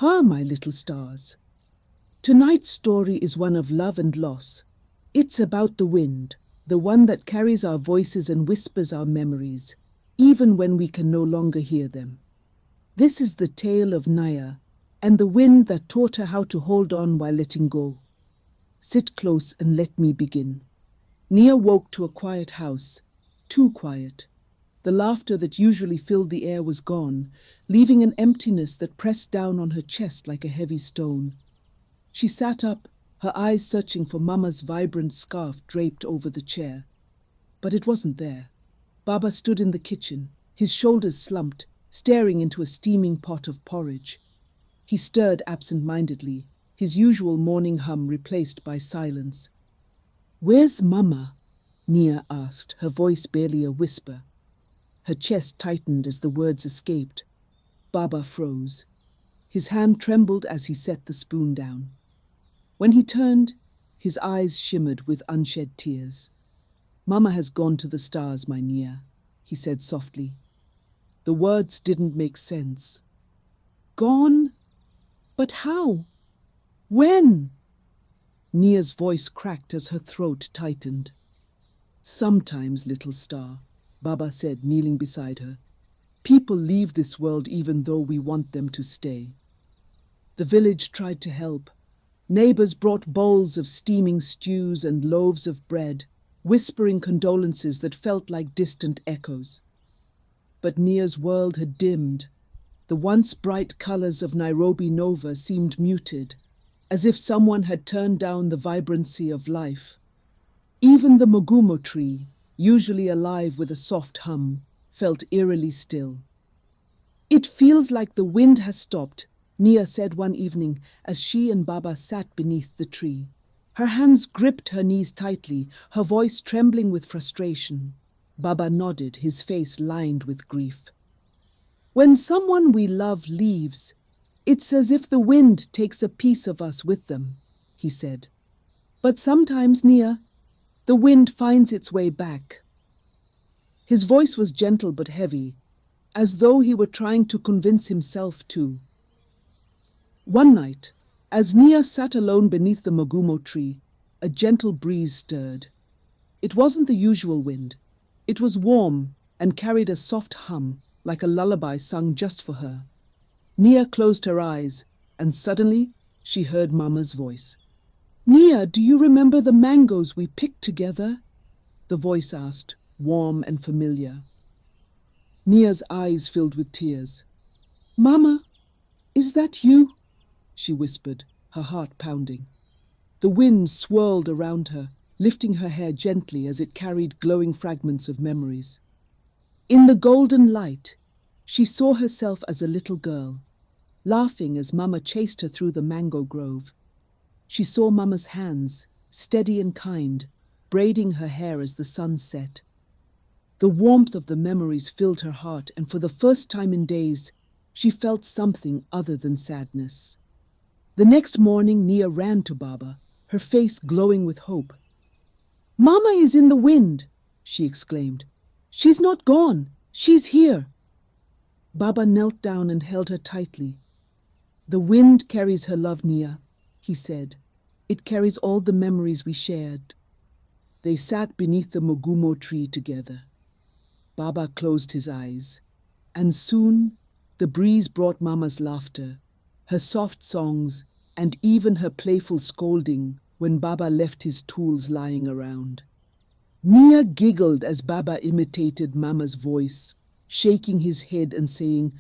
Ha, my little stars. Tonight's story is one of love and loss. It's about the wind, the one that carries our voices and whispers our memories, even when we can no longer hear them. This is the tale of Naya and the wind that taught her how to hold on while letting go. Sit close and let me begin. Nia woke to a quiet house, too quiet. The laughter that usually filled the air was gone, leaving an emptiness that pressed down on her chest like a heavy stone. She sat up, her eyes searching for Mama's vibrant scarf draped over the chair. But it wasn't there. Baba stood in the kitchen, his shoulders slumped, staring into a steaming pot of porridge. He stirred absent-mindedly, his usual morning hum replaced by silence. "Where's Mama?" Nia asked, her voice barely a whisper. Her chest tightened as the words escaped. Baba froze. His hand trembled as he set the spoon down. When he turned, his eyes shimmered with unshed tears. "Mama has gone to the stars, my Nia," he said softly. The words didn't make sense. Gone? But how? When? Nia's voice cracked as her throat tightened. "Sometimes, little star," Baba said, kneeling beside her, "people leave this world even though we want them to stay." The village tried to help. Neighbors brought bowls of steaming stews and loaves of bread, whispering condolences that felt like distant echoes. But Nia's world had dimmed. The once bright colors of Nairobi Nova seemed muted, as if someone had turned down the vibrancy of life. Even the Mũgumo tree, usually alive with a soft hum, felt eerily still. "It feels like the wind has stopped," Nia said one evening as she and Baba sat beneath the tree. Her hands gripped her knees tightly, her voice trembling with frustration. Baba nodded, his face lined with grief. "When someone we love leaves, it's as if the wind takes a piece of us with them," he said. "But sometimes, Nia, the wind finds its way back." His voice was gentle but heavy, as though he were trying to convince himself too. One night, as Nia sat alone beneath the Mũgumo tree, a gentle breeze stirred. It wasn't the usual wind. It was warm and carried a soft hum, like a lullaby sung just for her. Nia closed her eyes, and suddenly she heard Mama's voice. "Nia, do you remember the mangoes we picked together?" the voice asked, warm and familiar. Nia's eyes filled with tears. "Mama, is that you?" she whispered, her heart pounding. The wind swirled around her, lifting her hair gently as it carried glowing fragments of memories. In the golden light, she saw herself as a little girl, laughing as Mama chased her through the mango grove. She saw Mama's hands, steady and kind, braiding her hair as the sun set. The warmth of the memories filled her heart, and for the first time in days, she felt something other than sadness. The next morning, Nia ran to Baba, her face glowing with hope. "Mama is in the wind," she exclaimed. "She's not gone. She's here." Baba knelt down and held her tightly. "The wind carries her love, Nia," he said. "It carries all the memories we shared." They sat beneath the Mũgumo tree together. Baba closed his eyes, and soon the breeze brought Mama's laughter, her soft songs, and even her playful scolding when Baba left his tools lying around. Nia giggled as Baba imitated Mama's voice, shaking his head and saying,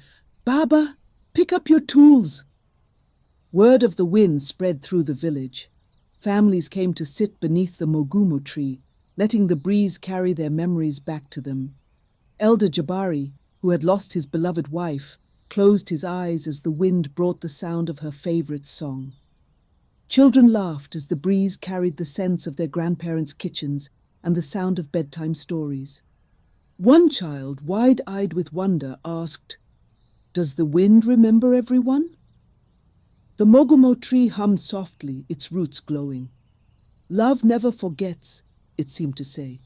"Baba, pick up your tools." Word of the wind spread through the village. Families came to sit beneath the Mũgumo tree, letting the breeze carry their memories back to them. Elder Jabari, who had lost his beloved wife, closed his eyes as the wind brought the sound of her favorite song. Children laughed as the breeze carried the scents of their grandparents' kitchens and the sound of bedtime stories. One child, wide-eyed with wonder, asked, "Does the wind remember everyone?" The Mũgumo tree hummed softly, its roots glowing. "Love never forgets," it seemed to say.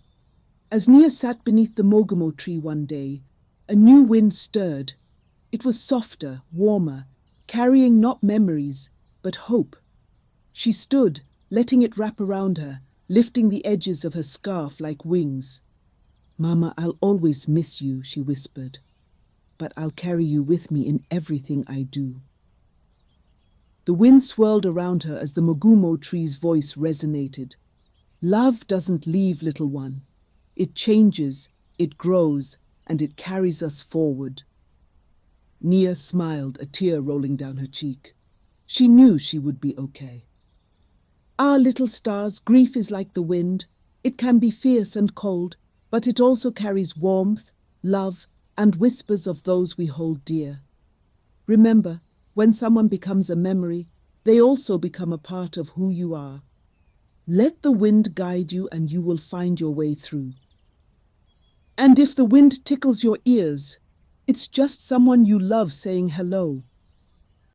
As Nia sat beneath the Mũgumo tree one day, a new wind stirred. It was softer, warmer, carrying not memories, but hope. She stood, letting it wrap around her, lifting the edges of her scarf like wings. "Mama, I'll always miss you," she whispered, "but I'll carry you with me in everything I do." The wind swirled around her as the Mũgumo tree's voice resonated. Love doesn't leave, little one. It changes, it grows, and it carries us forward. Nia smiled, a tear rolling down her cheek. She knew she would be okay. Our little stars, grief is like the wind. It can be fierce and cold, but it also carries warmth, love, and whispers of those we hold dear. Remember, when someone becomes a memory, they also become a part of who you are. Let the wind guide you and you will find your way through. And if the wind tickles your ears, it's just someone you love saying hello.